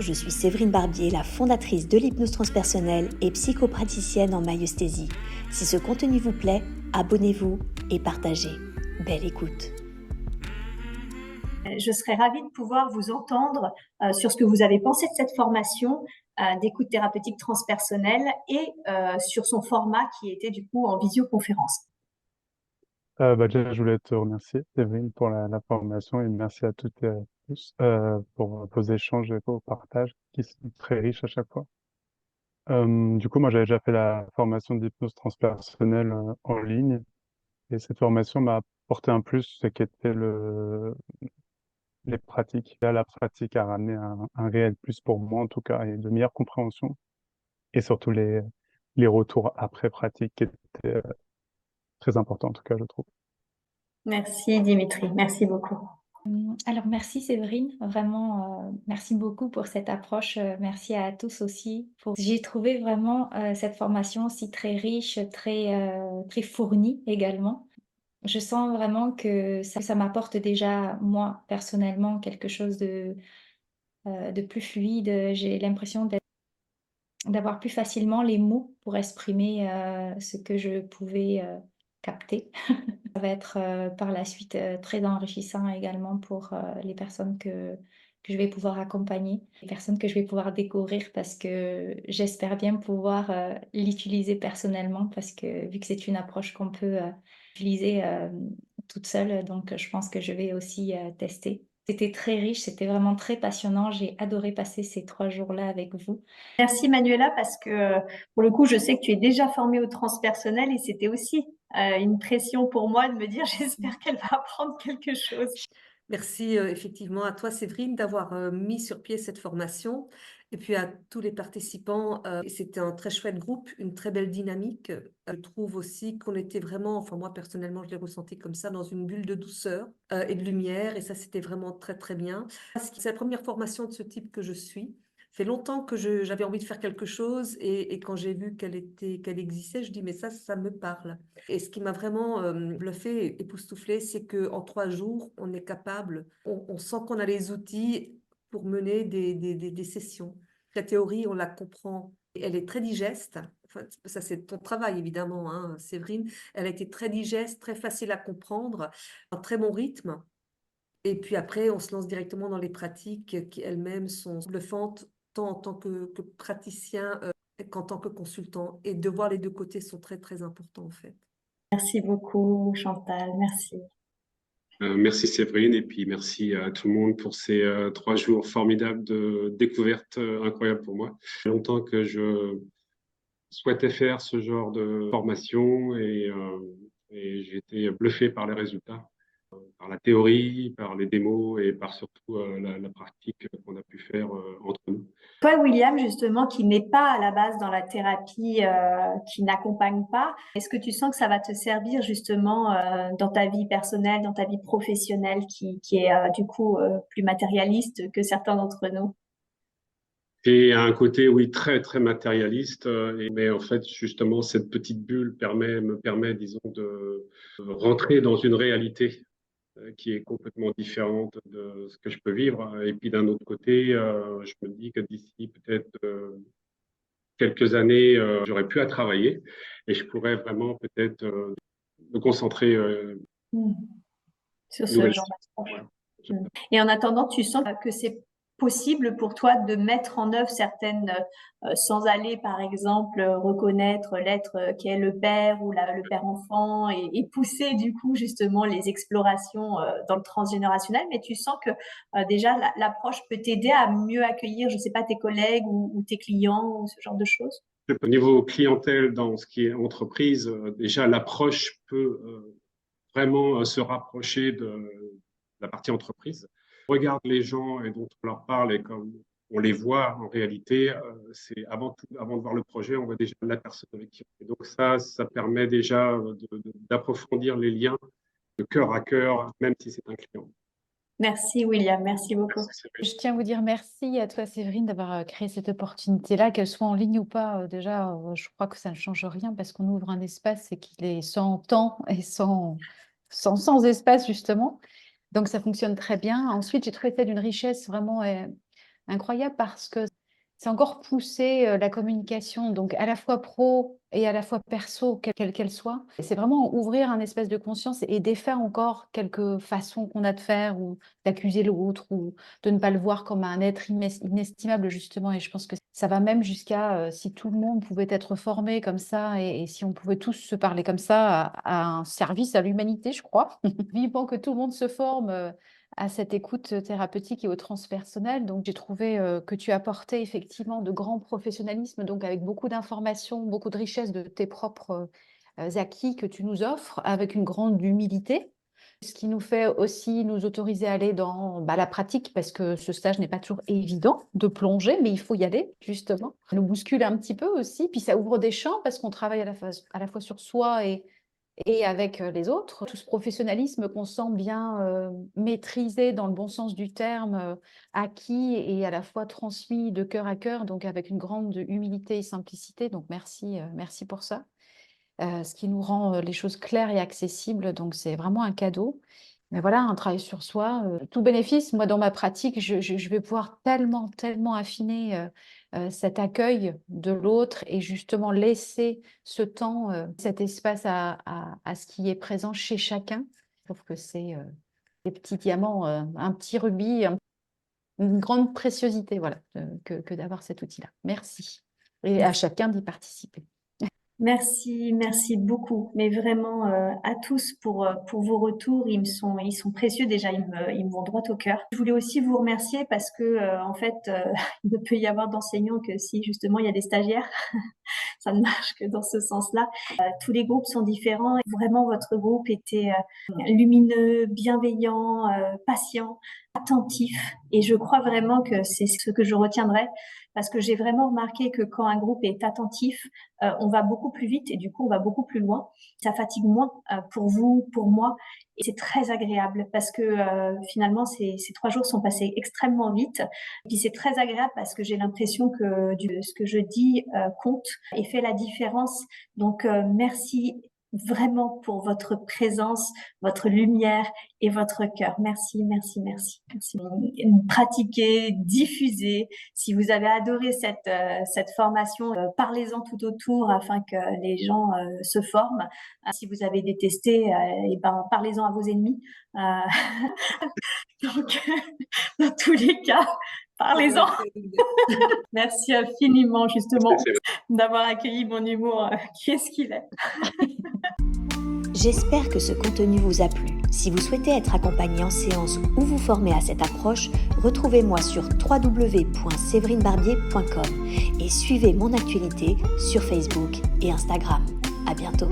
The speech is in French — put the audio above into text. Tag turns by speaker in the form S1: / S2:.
S1: je suis Séverine Barbier, la fondatrice de l'hypnose transpersonnelle et psychopraticienne en myostésie. Si ce contenu vous plaît, abonnez-vous et partagez. Belle écoute.
S2: Je serais ravie de pouvoir vous entendre sur ce que vous avez pensé de cette formation d'écoute thérapeutique transpersonnelle et sur son format qui était du coup en visioconférence.
S3: Déjà, je voulais te remercier, Séverine, pour la formation et merci à toutes et à tous pour vos échanges et vos partages qui sont très riches à chaque fois. Du coup, moi, j'avais déjà fait la formation d'hypnose transpersonnelle en ligne et cette formation m'a apporté un plus, ce qui était les pratiques. Là, la pratique a ramené un réel plus pour moi, en tout cas, et de meilleure compréhension et surtout les retours après pratique qui étaient très importants, en tout cas, je trouve.
S2: Merci Dimitri, merci beaucoup.
S4: Alors merci Séverine, vraiment merci beaucoup pour cette approche, merci à tous aussi. J'ai trouvé vraiment cette formation aussi très riche, très fournie également. Je sens vraiment que ça m'apporte déjà moi personnellement quelque chose de plus fluide. J'ai l'impression d'avoir plus facilement les mots pour exprimer ce que je pouvais capter. Ça va être par la suite très enrichissant également pour les personnes que je vais pouvoir accompagner, les personnes que je vais pouvoir découvrir parce que j'espère bien pouvoir l'utiliser personnellement parce que vu que c'est une approche qu'on peut utiliser toute seule, donc je pense que je vais aussi tester. C'était très riche, c'était vraiment très passionnant. J'ai adoré passer ces 3 jours-là avec vous.
S2: Merci Manuela parce que pour le coup, je sais que tu es déjà formée au transpersonnel et c'était aussi une pression pour moi de me dire j'espère qu'elle va apprendre quelque chose.
S5: Merci effectivement à toi Séverine d'avoir mis sur pied cette formation et puis à tous les participants. C'était un très chouette groupe, une très belle dynamique. Je trouve aussi qu'on était vraiment, enfin moi personnellement je l'ai ressenti comme ça, dans une bulle de douceur et de lumière et ça c'était vraiment très très bien. C'est la première formation de ce type que je suis. Ça fait longtemps que j'avais envie de faire quelque chose et quand j'ai vu qu'elle existait, je dis mais ça me parle. Et ce qui m'a vraiment bluffé et époustouflé, c'est qu'en 3 jours, on est capable, on sent qu'on a les outils pour mener des sessions. La théorie, on la comprend, elle est très digeste. Enfin, ça, c'est ton travail, évidemment, hein, Séverine. Elle a été très digeste, très facile à comprendre, un très bon rythme. Et puis après, on se lance directement dans les pratiques qui elles-mêmes sont bluffantes, tant en tant que praticien qu'en tant que consultant. Et de voir les deux côtés sont très, très importants, en fait.
S2: Merci beaucoup Chantal, merci.
S6: Merci Séverine et puis merci à tout le monde pour ces 3 jours formidables de découvertes incroyables pour moi. Ça fait longtemps que je souhaitais faire ce genre de formation et j'ai été bluffé par les résultats, par la théorie, par les démos et par surtout la pratique qu'on a pu faire entre nous.
S2: Toi, William, justement, qui n'est pas à la base dans la thérapie, qui n'accompagne pas, est-ce que tu sens que ça va te servir justement dans ta vie personnelle, dans ta vie professionnelle, qui est du coup plus matérialiste que certains d'entre nous?
S6: Et un côté, oui, très, très matérialiste, mais en fait, justement, cette petite bulle me permet, disons, de rentrer dans une réalité qui est complètement différente de ce que je peux vivre. Et puis d'un autre côté, je me dis que d'ici peut-être quelques années, j'aurai plus à travailler et je pourrais vraiment peut-être me concentrer
S2: Sur ce
S6: nouvelle
S2: genre
S6: chose.
S2: d'approche.
S6: Ouais.
S2: Et en attendant, tu sens que c'est possible pour toi de mettre en œuvre certaines, sans aller par exemple reconnaître l'être qui est le père ou le père-enfant et pousser du coup justement les explorations dans le transgénérationnel, mais tu sens que déjà l'approche peut t'aider à mieux accueillir, je sais pas, tes collègues ou tes clients ou ce genre de choses.
S6: Au niveau clientèle, dans ce qui est entreprise, déjà l'approche peut vraiment se rapprocher de la partie entreprise. On regarde les gens et dont on leur parle et comme on les voit en réalité, c'est avant tout, avant de voir le projet, on voit déjà la personne avec qui on est. Donc ça permet déjà d'approfondir les liens de cœur à cœur, même si c'est un client.
S2: Merci William, merci beaucoup.
S6: Merci,
S7: Je tiens à vous dire merci à toi, Séverine, d'avoir créé cette opportunité-là, qu'elle soit en ligne ou pas. Déjà, je crois que ça ne change rien parce qu'on ouvre un espace et qu'il est sans temps et sans espace, justement. Donc, ça fonctionne très bien. Ensuite, j'ai trouvé ça d'une richesse vraiment incroyable parce que c'est encore pousser la communication, donc à la fois pro et à la fois perso, quelle qu'elle soit. Et c'est vraiment ouvrir un espèce de conscience et défaire encore quelques façons qu'on a de faire ou d'accuser l'autre ou de ne pas le voir comme un être inestimable, justement. Et je pense que ça va même jusqu'à si tout le monde pouvait être formé comme ça et si on pouvait tous se parler comme ça à un service à l'humanité, je crois. Vivement que tout le monde se forme à cette écoute thérapeutique et au transpersonnel. Donc, j'ai trouvé que tu apportais effectivement de grands professionnalismes, donc avec beaucoup d'informations, beaucoup de richesse de tes propres acquis que tu nous offres, avec une grande humilité. Ce qui nous fait aussi nous autoriser à aller dans la pratique, parce que ce stage n'est pas toujours évident de plonger, mais il faut y aller, justement. Ça nous bouscule un petit peu aussi, puis ça ouvre des champs, parce qu'on travaille à la fois sur soi et avec les autres. Tout ce professionnalisme qu'on sent bien maîtrisé dans le bon sens du terme, acquis et à la fois transmis de cœur à cœur, donc avec une grande humilité et simplicité. Donc merci pour ça. Ce qui nous rend les choses claires et accessibles, donc c'est vraiment un cadeau. Mais voilà, un travail sur soi, tout bénéfice. Moi, dans ma pratique, je vais pouvoir tellement affiner cet accueil de l'autre et justement laisser ce temps, cet espace à ce qui est présent chez chacun. Je trouve que c'est des petits diamants, un petit rubis, une grande préciosité, voilà, que d'avoir cet outil-là. Merci. Et à chacun d'y participer.
S2: Merci beaucoup, mais vraiment à tous pour vos retours. Ils sont précieux déjà, ils me vont droit au cœur. Je voulais aussi vous remercier parce que en fait, il ne peut y avoir d'enseignants que si justement il y a des stagiaires. Ça ne marche que dans ce sens-là. Tous les groupes sont différents. Vraiment, votre groupe était lumineux, bienveillant, patient, attentif. Et je crois vraiment que c'est ce que je retiendrai parce que j'ai vraiment remarqué que quand un groupe est attentif, on va beaucoup plus vite et du coup, on va beaucoup plus loin. Ça fatigue moins pour vous, pour moi. Et c'est très agréable parce que finalement, ces 3 jours sont passés extrêmement vite. Et puis, c'est très agréable parce que j'ai l'impression que ce que je dis compte et fait la différence. Donc, merci vraiment pour votre présence, votre lumière et votre cœur. Merci. Pratiquez, diffusez. Si vous avez adoré cette formation, parlez-en tout autour afin que les gens se forment. Si vous avez détesté, parlez-en à vos ennemis. Donc, dans tous les cas, parlez-en. Merci infiniment, justement, d'avoir accueilli mon humour qui est ce qu'il est.
S1: J'espère que ce contenu vous a plu. Si vous souhaitez être accompagné en séance ou vous former à cette approche, retrouvez-moi sur www.séverinebarbier.com et suivez mon actualité sur Facebook et Instagram. À bientôt.